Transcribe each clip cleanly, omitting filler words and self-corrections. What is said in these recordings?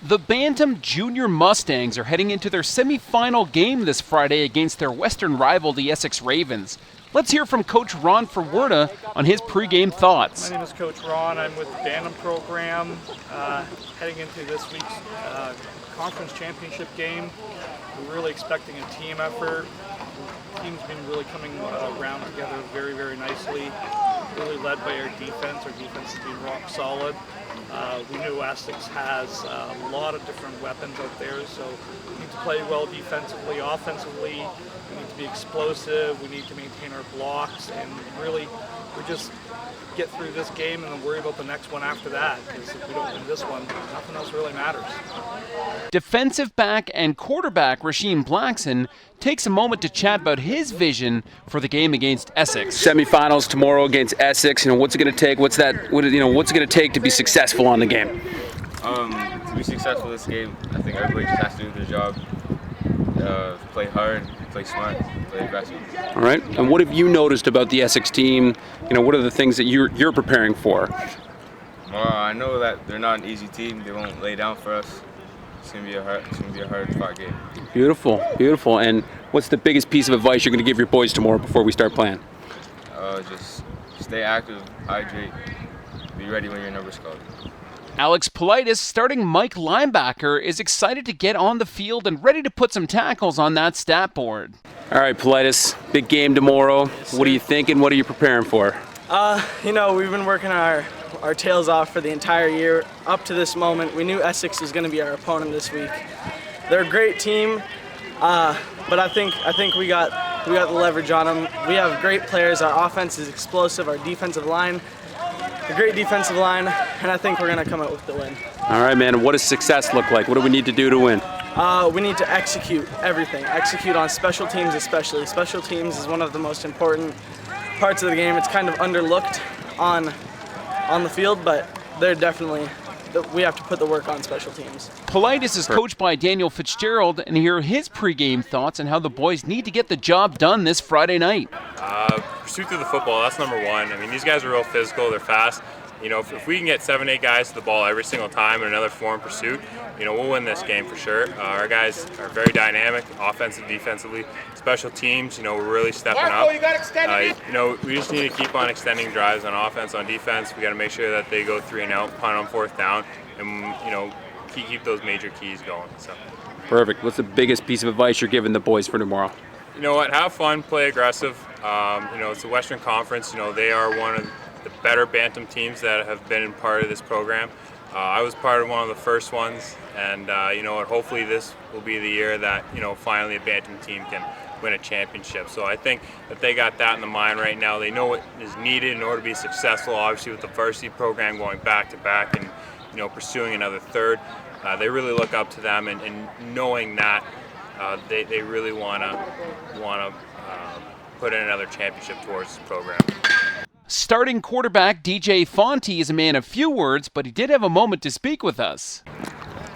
The Bantam Junior Mustangs are heading into their semifinal game this Friday against their western rival, the Essex Ravens. Let's hear from Coach Ron Ferwerda on his pregame thoughts. My name is Coach Ron. I'm with the Bantam program, heading into this week's conference championship game. We're really expecting a team effort. The team's been really coming around together very, very nicely. Really led by our defense. Our defense has been rock solid. We know Essex has a lot of different weapons out there, so we need to play well defensively. Offensively, we need to be explosive. We need to maintain our blocks, and really, we just get through this game and then worry about the next one after that, because if we don't win this one, nothing else really matters. Defensive back and quarterback Rasheem Blackson takes a moment to chat about his vision for the game against Essex. Semifinals tomorrow against Essex. What's it going to take? What's it going to take to be successful on the game? To be successful in this game, I think everybody just has to do their job. Play hard, play smart, play aggressive. All right. And what have you noticed about the Essex team? What are the things that you're preparing for? I know that they're not an easy team. They won't lay down for us. It's gonna be a hard fought game. Beautiful, beautiful. And what's the biggest piece of advice you're going to give your boys tomorrow before we start playing? Just stay active, hydrate, be ready when your number's called. Alex Politis, starting Mike linebacker, is excited to get on the field and ready to put some tackles on that stat board. All right, Politis, big game tomorrow. What are you thinking? What are you preparing for? We've been working our tails off for the entire year up to this moment. We knew Essex was going to be our opponent this week. They're a great team, but I think we got the leverage on them. We have great players. Our offense is explosive. Our defensive line, a great defensive line, and I think we're going to come out with the win. All right, man. What does success look like? What do we need to do to win? We need to execute everything. Execute on special teams especially. Special teams is one of the most important parts of the game. It's kind of underlooked on the field, but they're definitely, we have to put the work on special teams. Politis is coached by Daniel Fitzgerald, and hear his pregame thoughts on how the boys need to get the job done this Friday night. Pursuit through the football, that's number one. I mean, these guys are real physical, they're fast. If we can get 7-8 guys to the ball every single time in another form pursuit, we'll win this game for sure. Our guys are very dynamic, offensive, defensively. Special teams, we're really stepping up. We just need to keep on extending drives on offense, on defense. We got to make sure that they go 3 and out, punt on 4th down, and keep those major keys going. So. Perfect. What's the biggest piece of advice you're giving the boys for tomorrow? You know what? Have fun, play aggressive. It's the Western Conference. They are one of the better Bantam teams that have been part of this program. I was part of one of the first ones, and hopefully this will be the year that finally a Bantam team can win a championship. So I think that they got that in the mind right now. They know what is needed in order to be successful. Obviously, with the varsity program going back to back and pursuing another third, they really look up to them, and knowing that they really want to put in another championship towards this program. Starting quarterback DJ Fonti is a man of few words, but he did have a moment to speak with us.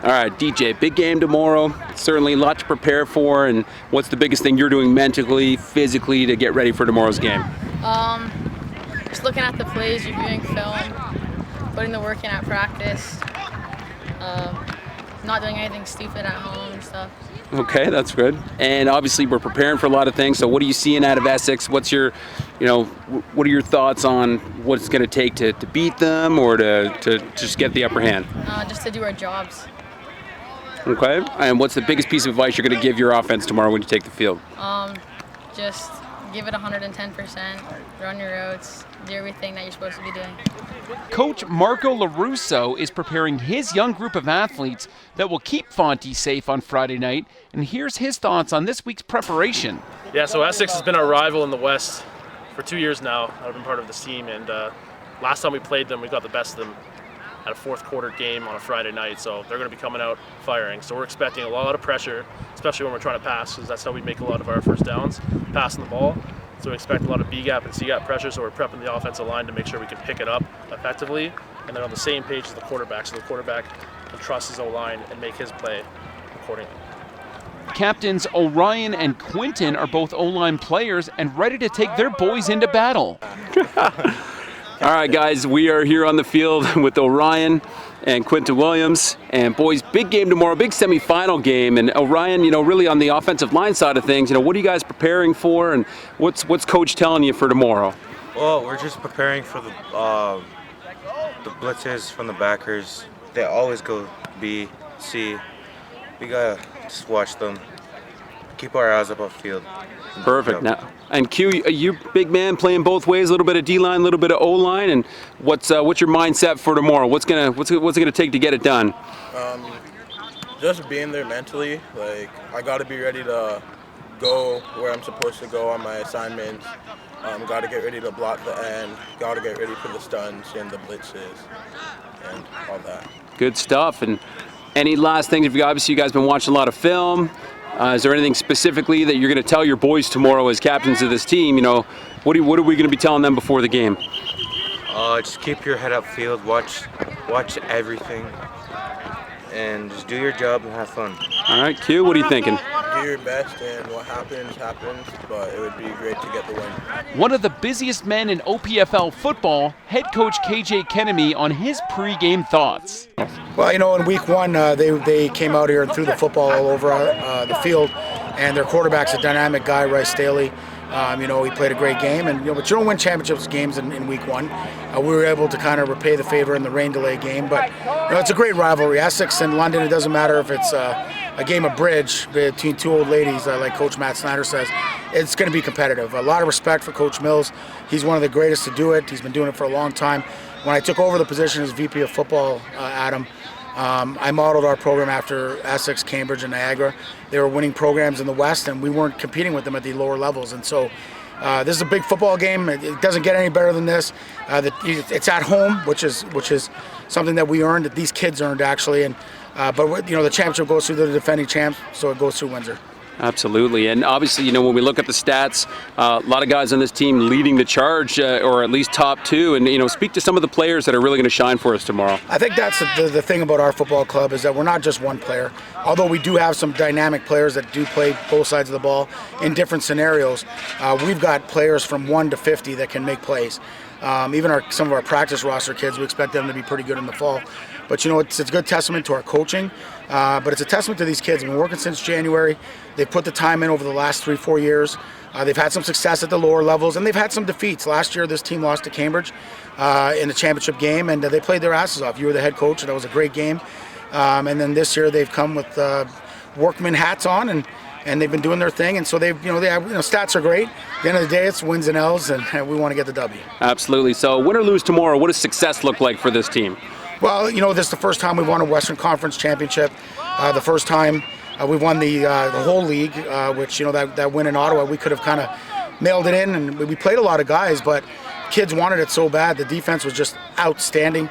All right, DJ, big game tomorrow. Certainly a lot to prepare for, and what's the biggest thing you're doing mentally, physically to get ready for tomorrow's game? Just looking at the plays, reviewing film, putting the work in at practice, not doing anything stupid at home and stuff. Okay, that's good. And obviously we're preparing for a lot of things, so what are you seeing out of Essex? What's your, what are your thoughts on what it's going to take to beat them or to just get the upper hand? Just to do our jobs. Okay, and what's the biggest piece of advice you're going to give your offense tomorrow when you take the field? Just give it 110%, run your routes, do everything that you're supposed to be doing. Coach Marco Larusso is preparing his young group of athletes that will keep Fonti safe on Friday night, and here's his thoughts on this week's preparation. Yeah, so Essex has been our rival in the West for 2 years now. I've been part of this team, and last time we played them, we got the best of them at a 4th quarter game on a Friday night, so they're going to be coming out firing. So we're expecting a lot of pressure, especially when we're trying to pass, because that's how we make a lot of our first downs, passing the ball. So we expect a lot of B-gap and C-gap pressure, so we're prepping the offensive line to make sure we can pick it up effectively, and they're on the same page as the quarterback, so the quarterback can trust his O-line and make his play accordingly. Captains Orion and Quinta are both O-line players and ready to take their boys into battle. All right, guys, we are here on the field with Orion and Quinta Williams. And boys, big game tomorrow, big semifinal game. And Orion, really on the offensive line side of things, what are you guys preparing for, and what's Coach telling you for tomorrow? Well, we're just preparing for the blitzes from the backers. They always go B, C. We gotta just watch them. Keep our eyes up field. Perfect. Now, and Q, you big man playing both ways, a little bit of D line, a little bit of O line, and what's your mindset for tomorrow? What's it gonna take to get it done? Just being there mentally. Like, I gotta be ready to go where I'm supposed to go on my assignments. Gotta get ready to block the end. Gotta get ready for the stunts and the blitzes and all that. Good stuff. And any last things? Obviously, you guys been watching a lot of film. Is there anything specifically that you're going to tell your boys tomorrow as captains of this team? What are we going to be telling them before the game? Just keep your head upfield, watch everything, and just do your job and have fun. All right, Q, what are you thinking? Do your best, and what happens, but it would be great to get the win. One of the busiest men in OPFL football, head coach KJ Kennemy on his pre-game thoughts. Well, in week one, they came out here and threw the football all over the field, and their quarterback's a dynamic guy, Rice Staley. He played a great game, but you don't win championships games in week one. We were able to kind of repay the favor in the rain delay game, but it's a great rivalry. Essex and London, it doesn't matter if it's a game of bridge between two old ladies, like Coach Matt Snyder says. It's going to be competitive. A lot of respect for Coach Mills. He's one of the greatest to do it. He's been doing it for a long time. When I took over the position as VP of football, Adam, I modeled our program after Essex, Cambridge, and Niagara. They were winning programs in the West, and we weren't competing with them at the lower levels. And so this is a big football game. It doesn't get any better than this. It's at home, which is something that we earned, that these kids earned actually. And but the championship goes through the defending champs, so it goes through Windsor. Absolutely, and obviously, when we look at the stats, a lot of guys on this team leading the charge, or at least top two, and speak to some of the players that are really going to shine for us tomorrow. I think that's the thing about our football club, is that we're not just one player. Although we do have some dynamic players that do play both sides of the ball in different scenarios, we've got players from 1 to 50 that can make plays. Even some of our practice roster kids, we expect them to be pretty good in the fall. But it's a good testament to our coaching, but it's a testament to these kids. They've been working since January. They've put the time in over the last 3-4 years. They've had some success at the lower levels, and they've had some defeats. Last year, this team lost to Cambridge in the championship game, and they played their asses off. You were the head coach, and that was a great game. And then this year, they've come with workman hats on, and they've been doing their thing. And so they have, stats are great. At the end of the day, it's wins and L's, and we want to get the W. Absolutely. So win or lose tomorrow, what does success look like for this team? Well, this is the first time we've won a Western Conference championship. The first time we've won the whole league, which, that win in Ottawa, we could have kind of mailed it in, and we played a lot of guys, but kids wanted it so bad. The defense was just outstanding.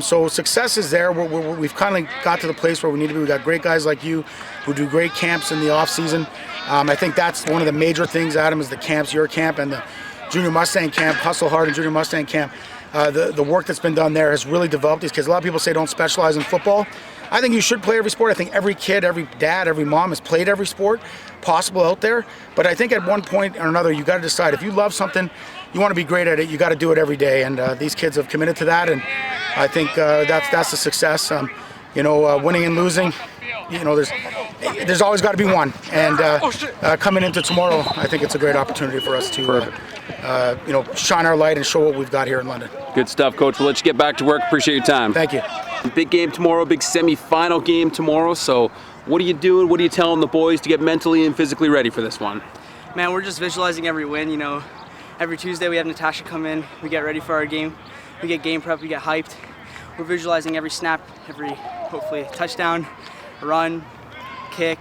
So success is there. We've kind of got to the place where we need to be. We've got great guys like you who do great camps in the off season. I think that's one of the major things, Adam, is the camps, your camp and the Junior Mustang camp, Hustle Hard and Junior Mustang camp. The work that's been done there has really developed these kids. A lot of people say don't specialize in football. I think you should play every sport. I think every kid, every dad, every mom has played every sport possible out there. But I think at one point or another, you got to decide, if you love something, you want to be great at it, you got to do it every day. And these kids have committed to that, and I think that's a success. Winning and losing, there's always got to be one. And coming into tomorrow, I think it's a great opportunity for us to shine our light and show what we've got here in London. Good stuff, Coach. We'll let you get back to work. Appreciate your time. Thank you. Big game tomorrow, big semi-final game tomorrow. So what are you doing? What are you telling the boys to get mentally and physically ready for this one? Man, we're just visualizing every win. Every Tuesday we have Natasha come in. We get ready for our game. We get game prep. We get hyped. We're visualizing every snap, every hopefully touchdown, run, kick.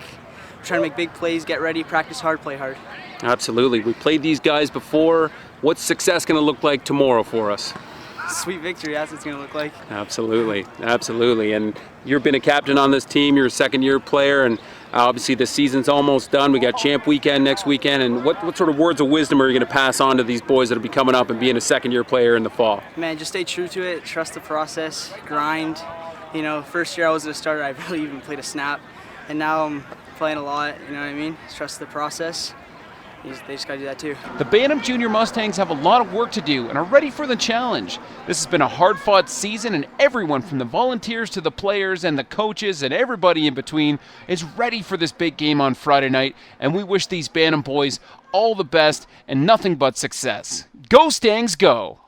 We're trying to make big plays, get ready, practice hard, play hard. Absolutely. We played these guys before. What's success going to look like tomorrow for us? Sweet victory, that's what it's going to look like. Absolutely, absolutely. And you've been a captain on this team. You're a second-year player, and obviously the season's almost done. We got Champ Weekend next weekend. And what sort of words of wisdom are you going to pass on to these boys that will be coming up and being a second-year player in the fall? Man, just stay true to it. Trust the process. Grind. First year I wasn't a starter. I barely even played a snap, and now I'm playing a lot. You know what I mean? Trust the process. they just got to do that too. The Bantam Junior Mustangs have a lot of work to do and are ready for the challenge. This has been a hard-fought season, and everyone from the volunteers to the players and the coaches and everybody in between is ready for this big game on Friday night, and we wish these Bantam boys all the best and nothing but success. Go Stangs, go!